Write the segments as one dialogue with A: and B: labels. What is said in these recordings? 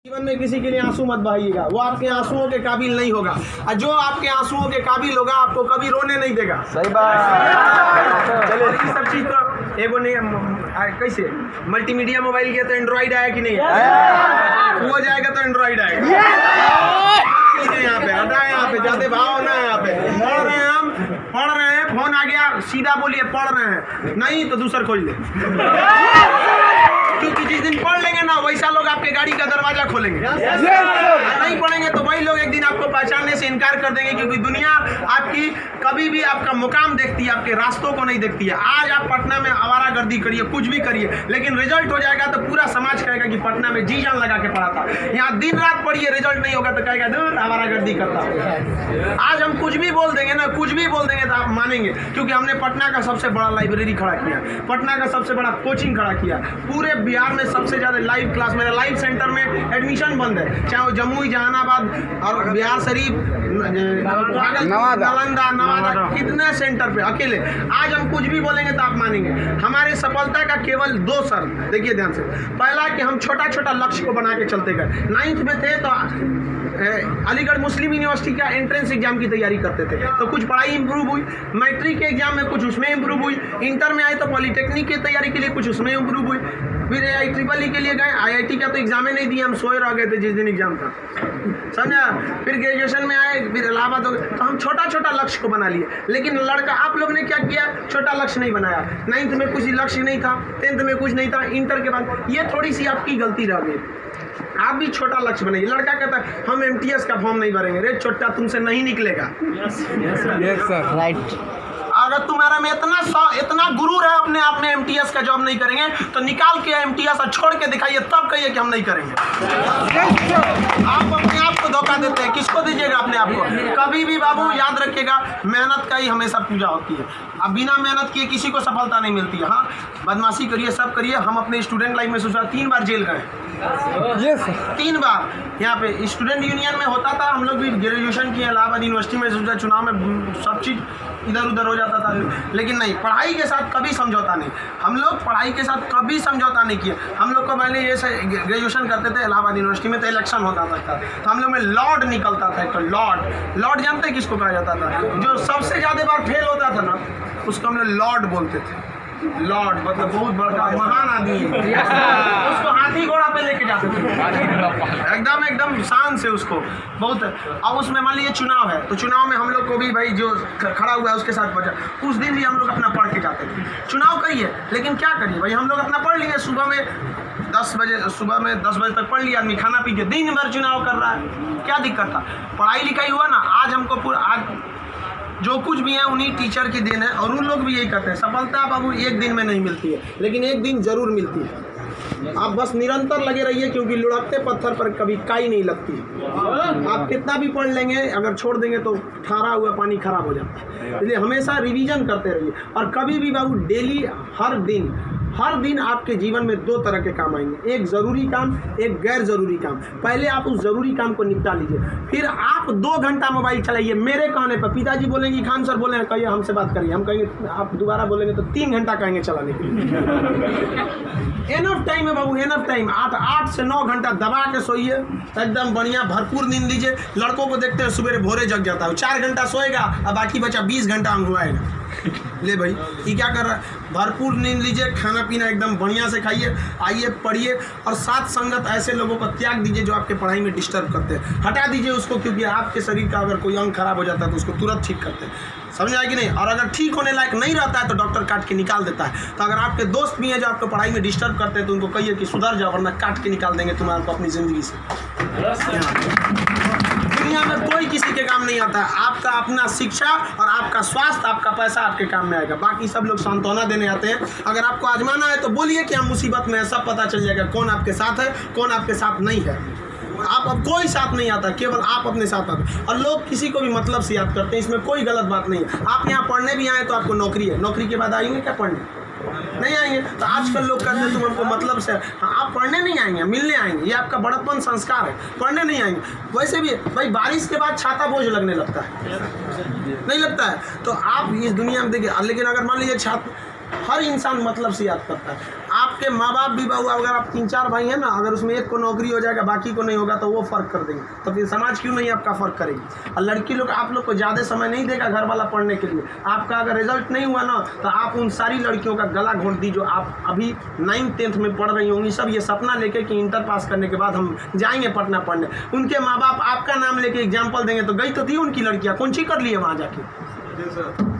A: जीवन में किसी के लिए आंसू मत बहाइएगा, वो आपके आंसुओं के काबिल नहीं होगा, और जो आपके आंसुओं के काबिल होगा आपको कभी रोने नहीं देगा।
B: सही बात।
A: चलिए ये सब चीज तो एगो नहीं कैसे मल्टीमीडिया मोबाइल किया तो एंड्रॉइड आया कि नहीं आया, वो जाएगा तो एंड्रॉइड आएगा। यहाँ पे हटा, यहाँ पे जाते भाव ना, यहाँ पे पढ़ रहे हैं, हम पढ़ रहे हैं, फोन आ गया सीधा बोलिए पढ़ रहे हैं, नहीं तो दूसरा खोल ले, क्योंकि जिस दिन पढ़ लेंगे ना वैसा लोग आपके गाड़ी का दरवाजा खोलेंगे। नहीं पढ़ेंगे तो वही लोग एक दिन आपको पहचानने से इनकार कर देंगे, क्योंकि दुनिया आपकी कभी भी आपका मुकाम देखती है, आपके रास्तों को नहीं देखती है। आज आप पटना में आवारागर्दी करिए, कुछ भी करिए, लेकिन रिजल्ट हो जाएगा तो पूरा समाज कहेगा कि पटना में जी जान लगा के पढ़ा था। यहाँ दिन रात पढ़िए, रिजल्ट नहीं होगा तो कहेगा दूर आवारागर्दी करता। आज हम कुछ भी बोल देंगे ना, कुछ भी बोल देंगे तो आप मानेंगे, क्योंकि हमने पटना का सबसे बड़ा लाइब्रेरी खड़ा किया, पटना का सबसे बड़ा कोचिंग खड़ा किया, पूरे बिहार में सबसे ज्यादा लाइव क्लास, मेरा लाइव सेंटर में एडमिशन बंद है, चाहे वो जमुई, जहानाबाद और बिहार शरीफ, नालंदा, नवादा, कितने सेंटर पे अकेले। आज हम कुछ भी बोलेंगे तो आप मानेंगे। हमारे सफलता का केवल 2 शर्त, देखिए ध्यान से। पहला कि हम छोटा छोटा लक्ष्य को बना के चलते गए। 9th में थे तो अलीगढ़ मुस्लिम यूनिवर्सिटी का एंट्रेंस एग्जाम की तैयारी करते थे, तो कुछ पढ़ाई इंप्रूव हुई, मैट्रिक के एग्जाम में कुछ उसमें इंप्रूव हुई, इंटर में आए तो पॉलिटेक्निक की तैयारी के लिए कुछ उसमें इंप्रूव हुई, फिर IEEE के लिए गए, IIT का तो एग्जाम ही नहीं दिया, हम सोए रह गए थे जिस दिन एग्जाम था, समझा। फिर ग्रेजुएशन में आए, फिर इलाहाबाद हो गए, तो हम छोटा छोटा लक्ष्य को बना लिए। लेकिन लड़का, आप लोग ने क्या किया, छोटा लक्ष्य नहीं बनाया। 9th में कुछ लक्ष्य नहीं था, 10th में कुछ नहीं था, इंटर के बाद ये थोड़ी सी आपकी गलती रह गई। आप भी छोटा लक्ष्य बनाइए। लड़का कहता है हम MTS का फॉर्म नहीं भरेंगे, रे छोटा तुमसे नहीं निकलेगा।
B: Yes sir, right.
A: अगर तुम्हारा में इतना गुरूर है अपने आप में, MTS का जॉब नहीं करेंगे तो निकाल के MTS और छोड़ के दिखाइए, तब कहिए कि हम नहीं करेंगे। आप अपने आप को धोखा देते हैं, किसको दीजिएगा अपने आप को। कभी भी बाबू याद रखिएगा, मेहनत का ही हमेशा पूजा होती है। अब बिना मेहनत किए किसी को सफलता नहीं मिलती है। हाँ, बदमाशी करिए, सब करिए। हम अपने स्टूडेंट लाइफ में सोचा 3 बार जेल गए, 3 बार। यहाँ पे स्टूडेंट यूनियन में होता था, हम लोग भी ग्रेजुएशन किए इलाहाबाद यूनिवर्सिटी में, सोचा चुनाव में सब चीज़ इधर उधर हो जाता था, लेकिन नहीं, पढ़ाई के साथ कभी समझौता नहीं। हम लोग पढ़ाई के साथ कभी समझौता नहीं किए। हम लोग को पहले ये ग्रेजुएशन करते थे इलाहाबाद यूनिवर्सिटी में, तो इलेक्शन होता था, तो हम लोग में लॉर्ड निकलता था। तो लॉर्ड जानते हैं किसको कहा जाता था? जो सबसे ज़्यादा बार फेल होता था ना, उसको हम लोग लॉर्ड बोलते थे। लॉर्ड मतलब बहुत बड़ा महान आदमी है, उसको हाथी घोड़ा पे लेके जाते थे, एकदम शान से उसको बहुत। अब उसमें मान लीजिए चुनाव है, तो चुनाव में हम लोग को भी भाई जो खड़ा हुआ है उसके साथ बचा, उस दिन भी हम लोग अपना पढ़ के जाते थे। चुनाव करिए, लेकिन क्या करिए भाई, हम लोग अपना पढ़ लिए। सुबह में 10 बजे तक पढ़ लिया आदमी, खाना पी के दिन भर चुनाव कर रहा है, क्या दिक्कत था? पढ़ाई लिखाई हुआ ना। आज हमको आज जो कुछ भी है उन्हीं टीचर की देन है, और उन लोग भी यही कहते हैं सफलता बाबू एक दिन में नहीं मिलती है, लेकिन एक दिन जरूर मिलती है। आप बस निरंतर लगे रहिए, क्योंकि लुढ़कते पत्थर पर कभी काई नहीं लगती। आप कितना भी पढ़ लेंगे, अगर छोड़ देंगे तो ठहरा हुआ पानी खराब हो जाता है। इसलिए हमेशा रिवीजन करते रहिए, और कभी भी बाबू डेली, हर दिन आपके जीवन में 2 तरह के काम आएंगे, एक ज़रूरी काम, एक गैर ज़रूरी काम। पहले आप उस ज़रूरी काम को निपटा लीजिए, फिर आप 2 घंटा मोबाइल चलाइए। मेरे कहने पर पिताजी बोलेंगे खान सर बोले कहिए हमसे बात करिए, हम कहेंगे, आप दोबारा बोलेंगे तो 3 घंटा कहेंगे चलाने के लिए। एनफ टाइम है बाबू, एनफ टाइम। 8 से 9 घंटा दबा के सोइए, एकदम बढ़िया भरपूर नींद लीजिए। लड़कों को देखते हैं सुबह भोरे जग जाता है, 4 घंटा सोएगा और बाकी बचा 20 घंटा अंगुआएगा। ले भाई ये क्या कर रहा है? भरपूर नींद लीजिए, खाना पीना एकदम बढ़िया से खाइए, आइए पढ़िए, और साथ संगत ऐसे लोगों को त्याग दीजिए जो आपके पढ़ाई में डिस्टर्ब करते हैं, हटा दीजिए उसको, क्योंकि आपके शरीर का अगर कोई अंग खराब हो जाता है तो उसको तुरंत ठीक करते हैं, समझ आए कि नहीं? और अगर ठीक होने लायक नहीं रहता है तो डॉक्टर काट के निकाल देता है। तो अगर आपके दोस्त भी हैं जो आपको पढ़ाई में डिस्टर्ब करते हैं तो उनको कहिए कि सुधर जाओ, वरना काट के निकाल देंगे तुम्हारे को अपनी ज़िंदगी से। दुनिया में कोई किसी के काम नहीं आता है, आपका अपना शिक्षा और आपका स्वास्थ्य, आपका पैसा आपके काम में आएगा। बाकी सब लोग सांत्वना देने आते हैं। अगर आपको आजमाना है तो बोलिए कि हम मुसीबत में है, सब पता चल जाएगा कौन आपके साथ है, कौन आपके साथ नहीं है। आप अब कोई साथ नहीं आता, केवल आप अपने साथ आते। और लोग किसी को भी मतलब से याद करते हैं, इसमें कोई गलत बात नहीं है। आप यहाँ पढ़ने भी आए तो आपको नौकरी है, नौकरी के बाद आएंगे क्या पढ़ने? नहीं आएंगे। तो आजकल लोग कहते हैं तुम हमको मतलब से, हाँ आप पढ़ने नहीं आएंगे, मिलने आएंगे, ये आपका बड़प्पन संस्कार है, पढ़ने नहीं आएंगे। वैसे भी भाई बारिश के बाद छाता बोझ लगने लगता है, नहीं लगता है? तो आप इस दुनिया में देखिए, लेकिन अगर मान लीजिए छात्र, हर इंसान मतलब से याद करता है। आप आपके माँ बाप भी बहु, अगर आप 3-4 भाई हैं ना, अगर उसमें एक को नौकरी हो जाएगा बाकी को नहीं होगा तो वो फ़र्क कर देंगे, तो फिर समाज क्यों नहीं आपका फ़र्क करेगी। और लड़की लोग आप लोग को ज़्यादा समय नहीं देगा घर वाला पढ़ने के लिए। आपका अगर रिजल्ट नहीं हुआ ना तो आप उन सारी लड़कियों का गला घोंट दी जो आप अभी 9th-10th में पढ़ रही होंगी, सब ये सपना लेके कि इंटर पास करने के बाद हम जाएंगे पटना पढ़ने। उनके माँ बाप आपका नाम लेके एग्जाम्पल देंगे तो गई तो थी उनकी लड़कियाँ, कौन सी कर लिए वहाँ जाके।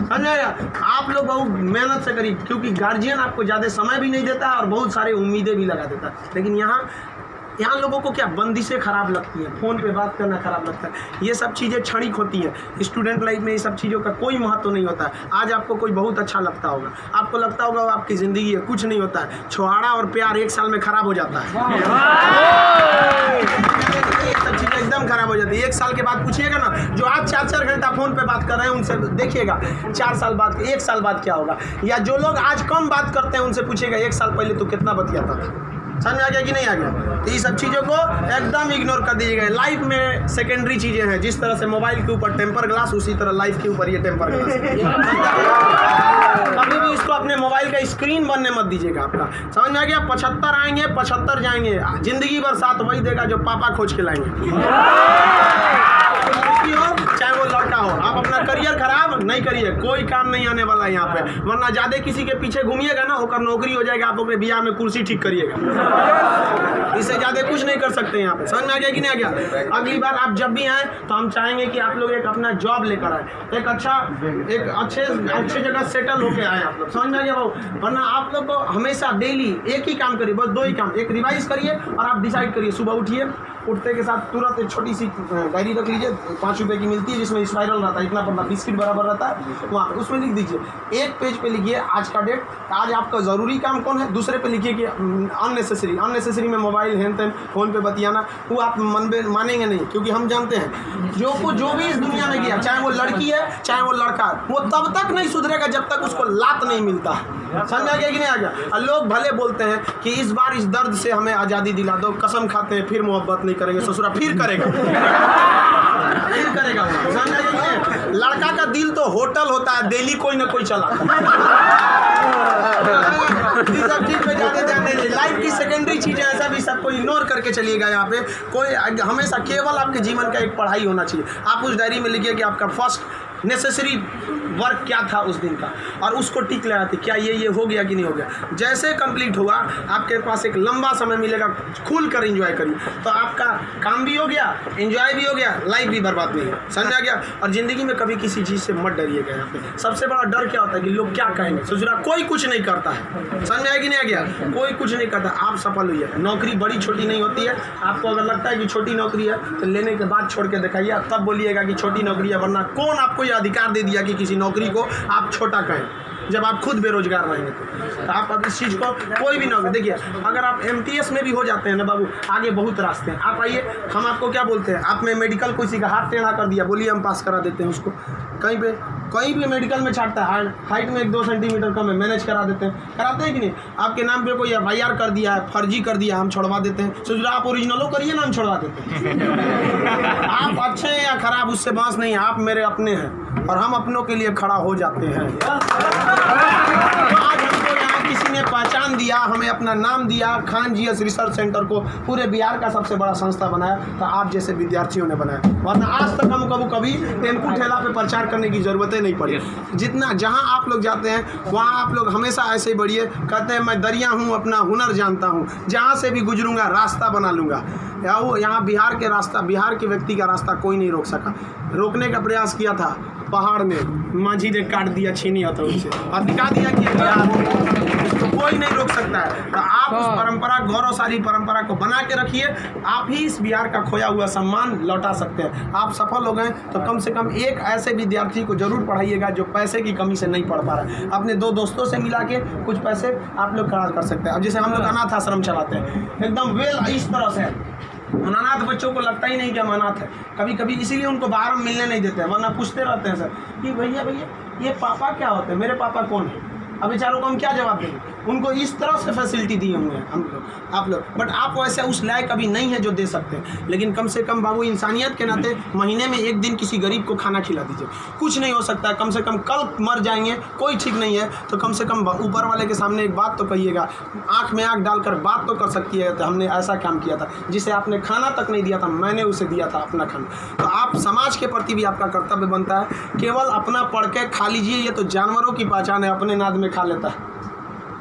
A: समझाया, आप लोग बहुत मेहनत से करिए, क्योंकि गार्जियन आपको ज़्यादा समय भी नहीं देता है और बहुत सारे उम्मीदें भी लगा देता है। लेकिन यहाँ लोगों को क्या बंदिशें खराब लगती हैं, फ़ोन पे बात करना खराब लगता है। ये सब चीज़ें क्षणिक होती हैं। स्टूडेंट लाइफ में ये सब चीज़ों का कोई महत्व नहीं होता है। आज आपको कोई बहुत अच्छा लगता होगा, आपको लगता होगा वो आपकी ज़िंदगी है, कुछ नहीं होता है। छुहाड़ा और प्यार 1 साल में ख़राब हो जाता है। सब चीज़ें एकदम खराब हो जाती है। 1 साल के बाद पूछिएगा ना, जो आज 4-4 घंटा फ़ोन पे बात कर रहे हैं उनसे देखिएगा 4 साल बाद 1 साल बाद क्या होगा। या जो लोग आज कम बात करते हैं उनसे पूछिएगा 1 साल पहले तो कितना बतियाता था। समझ आ गया कि नहीं आ गया। तो ये सब चीज़ों को एकदम इग्नोर कर दीजिएगा। लाइफ में सेकेंडरी चीज़ें हैं, जिस तरह से मोबाइल के ऊपर टेम्पर ग्लास, उसी तरह लाइफ के ऊपर ये टेम्पर ग्लास। कभी भी इसको अपने मोबाइल का स्क्रीन बनने मत दीजिएगा आपका। समझ में आ गया। 75 आएंगे 75 जाएंगे, जिंदगी भर साथ वही देगा जो पापा खोज के लाएंगे। चाहे वो लड़का हो, आप अपना करियर खराब नहीं करिए, कोई काम नहीं आने वाला है यहाँ पे। वरना ज्यादा किसी के पीछे घूमिएगा ना, होकर नौकरी हो जाएगा, आप अपने बियाह में कुर्सी ठीक करिएगा। इससे ज्यादा कुछ नहीं कर सकते यहाँ पे। समझ में आ गया कि नहीं आ गया। अगली बार आप जब भी आए तो हम चाहेंगे कि आप लोग एक अपना जॉब लेकर आए, एक अच्छे जगह सेटल होके आए आप लोग। समझ में आ गया भाऊ। वरना आप लोग को हमेशा डेली एक ही काम करिए, बस 2 ही काम। एक रिवाइज करिए और आप डिसाइड करिए, सुबह उठिए, उठते के साथ तुरंत एक छोटी सी डायरी रख लीजिए, 5 रुपए की मिलती है, जिसमें स्पाइरल रहता है, इतना पड़ता बिस्किट बराबर रहता है, वहाँ पे उसमें लिख दीजिए। एक पेज पे लिखिए आज का डेट, आज आपका ज़रूरी काम कौन है। दूसरे पे लिखिए कि अननेसेसरी में मोबाइल हैन तैन फ़ोन पे बतियाना, वो आप मानेंगे नहीं, क्योंकि हम जानते हैं जो भी इस दुनिया में गया, चाहे वो लड़की है चाहे वो लड़का है, वो तब तक नहीं सुधरेगा जब तक उसको लात नहीं मिलता है। समझ आ गया कि नहीं आ गया। लोग भले बोलते हैं कि इस बार इस दर्द से हमें आज़ादी दिला दो, कसम खाते हैं फिर मोहब्बत नहीं करेंगे, ससुरा फिर करेगा। फिर करेगा। समझ आ गया कि नहीं। लड़का का दिल तो होटल होता है, दिल्ली कोई ना कोई चलाता सब चीज पे ज़्यादा ध्यान नहीं। लाइफ की सेकेंडरी चीज़ें ऐसा भी सबको इग्नोर करके चलिएगा। यहाँ पे कोई हमेशा केवल आपके जीवन का एक पढ़ाई होना चाहिए। आप उस डायरी में लिखिए कि आपका फर्स्ट नेसेसरी वर्क क्या था उस दिन का, और उसको टिक लगाते क्या ये हो गया कि नहीं हो गया। जैसे कंप्लीट हुआ आपके पास एक लंबा समय मिलेगा, खुल कर एंजॉय करिए, तो आपका काम भी हो गया, एंजॉय भी हो गया, लाइफ भी बर्बाद नहीं है। समझ आ गया। और ज़िंदगी में कभी किसी चीज़ से मत डरिएगा। यहाँ पे सबसे बड़ा डर क्या होता है कि लोग क्या कहेंगे। ससुरा कोई कुछ नहीं करता है। समझ आया कि नहीं आ गया। कोई कुछ नहीं करता, आप सफल हुई है। नौकरी बड़ी छोटी नहीं होती है। आपको अगर लगता है कि छोटी नौकरी है तो लेने के बाद छोड़ के दिखाइए, तब बोलिएगा कि छोटी नौकरी है। वरना कौन आपको ये अधिकार दे दिया कि किसी नौकरी को आप छोटा कहें, जब आप खुद बेरोजगार रहेंगे तो आप अब इस चीज़ को कोई भी नौकरी देखिए। अगर आप MTS में भी हो जाते हैं ना बाबू, आगे बहुत रास्ते हैं। आप आइए, हम आपको क्या बोलते हैं, आप में मेडिकल किसी का हाथ टेढ़ा कर दिया, बोलिए हम पास करा देते हैं उसको। कहीं भी मेडिकल में छाटता है, हाइट में 1-2 सेंटीमीटर कम है, मैनेज करा देते हैं। कराते हैं कि नहीं। आपके नाम पे कोई FIR कर दिया है, फर्जी कर दिया, हम छोड़वा देते हैं। सोच आप ओरिजिनलो करिए ना, हम छोड़वा देते हैं। आप अच्छे हैं या खराब उससे बात नहीं है, आप मेरे अपने हैं और हम अपनों के लिए खड़ा हो जाते हैं। आज हमको यहाँ किसी ने पहचान दिया, हमें अपना नाम दिया, खान GS रिसर्च सेंटर को पूरे बिहार का सबसे बड़ा संस्था बनाया, तो आप जैसे विद्यार्थियों ने बनाया। वरना आज तक हम कभी टेम्पू ठेला पे प्रचार करने की ज़रूरत नहीं पड़ी। जितना जहाँ आप लोग जाते हैं वहाँ आप लोग हमेशा ऐसे ही बढ़िए। कहते हैं मैं दरिया हूँ, अपना हुनर जानता हूँ, जहाँ से भी गुजरूंगा रास्ता बना लूँगा। यहाँ बिहार के व्यक्ति का रास्ता कोई नहीं रोक सका। रोकने का प्रयास किया था पहाड़ में, माझी ने काट दिया छीनी हथौड़ी से और दिखा दिया कि इसको कोई नहीं रोक सकता है। तो आप उस परंपरा, गौरवशाली परंपरा को बना के रखिए। आप ही इस बिहार का खोया हुआ सम्मान लौटा सकते हैं। आप सफल हो गए तो कम से कम एक ऐसे विद्यार्थी को जरूर पढ़ाइएगा जो पैसे की कमी से नहीं पढ़ पा रहा है। अपने 2 दोस्तों से मिला के कुछ पैसे आप लोग खर्च कर सकते हैं। अब जैसे हम लोग अनाथ आश्रम चलाते हैं, एकदम इस तरह से अनाथ बच्चों को लगता ही नहीं कि हम अनाथ है। कभी कभी इसीलिए उनको बाहर हम मिलने नहीं देते हैं, वरना पूछते रहते हैं सर कि भैया ये पापा क्या होते हैं, मेरे पापा कौन है। अब बेचारों को हम क्या जवाब देंगे। उनको इस तरह से फैसिलिटी दी होंगे हम लोग आप लोग, बट आप वैसे उस लायक अभी नहीं है जो दे सकते हैं। लेकिन कम से कम बाबू इंसानियत के नाते महीने में एक दिन किसी गरीब को खाना खिला दीजिए। कुछ नहीं हो सकता है, कम से कम कल मर जाएंगे, कोई ठीक नहीं है, तो कम से कम ऊपर वाले के सामने एक बात तो कहिएगा, आँख में आँख डालकर बात तो कर सकती है, तो हमने ऐसा काम किया था जिसे आपने खाना तक नहीं दिया था, मैंने उसे दिया था अपना खाना। तो आप समाज के प्रति भी आपका कर्तव्य बनता है। केवल अपना पढ़ के खा लीजिए, ये तो जानवरों की पहचान है, अपने नाद में खा लेता है,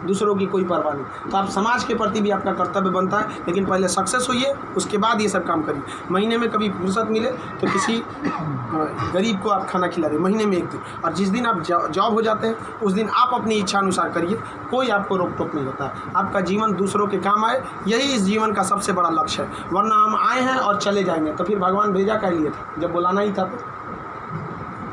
A: दूसरों की कोई परवाह नहीं। तो आप समाज के प्रति भी आपका कर्तव्य बनता है, लेकिन पहले सक्सेस होइए, उसके बाद ये सब काम करिए। महीने में कभी फुर्सत मिले तो किसी गरीब को आप खाना खिला दें, महीने में एक दिन। और जिस दिन आप जॉब हो जाते हैं उस दिन आप अपनी इच्छा अनुसार करिए, कोई आपको रोक टोक नहीं होता है। आपका जीवन दूसरों के काम आए, यही इस जीवन का सबसे बड़ा लक्ष्य है। वरना हम आए हैं और चले जाएंगे, तो फिर भगवान भेजा क्या लिए था जब बुलाना ही था।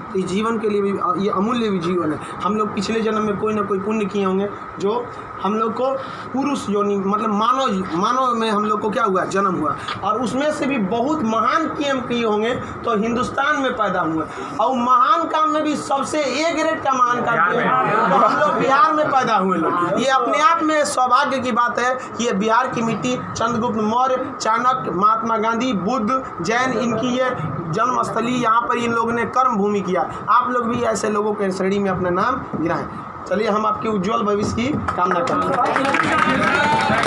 A: तो इस जीवन के लिए भी ये अमूल्य भी जीवन है। हम लोग पिछले जन्म में कोई ना कोई पुण्य किए होंगे जो हम लोग को पुरुष योनि मतलब मानव में हम लोग को क्या हुआ, जन्म हुआ, और उसमें से भी बहुत महान काम किए होंगे तो हिंदुस्तान में पैदा हुए। और महान काम में भी सबसे ए ग्रेड का महान काम किए तो हम लोग बिहार में पैदा हुए लोग। ये अपने आप में सौभाग्य की बात है। ये बिहार की मिट्टी, चंद्रगुप्त मौर्य, चाणक्य, महात्मा गांधी, बुद्ध, जैन, इनकी ये जन्मस्थली, यहाँ पर इन लोगों ने कर्म भूमि किया। आप लोग भी ऐसे लोगों के श्रेणी में अपना नाम गिराएं। चलिए हम आपके उज्जवल भविष्य की कामना करते हैं।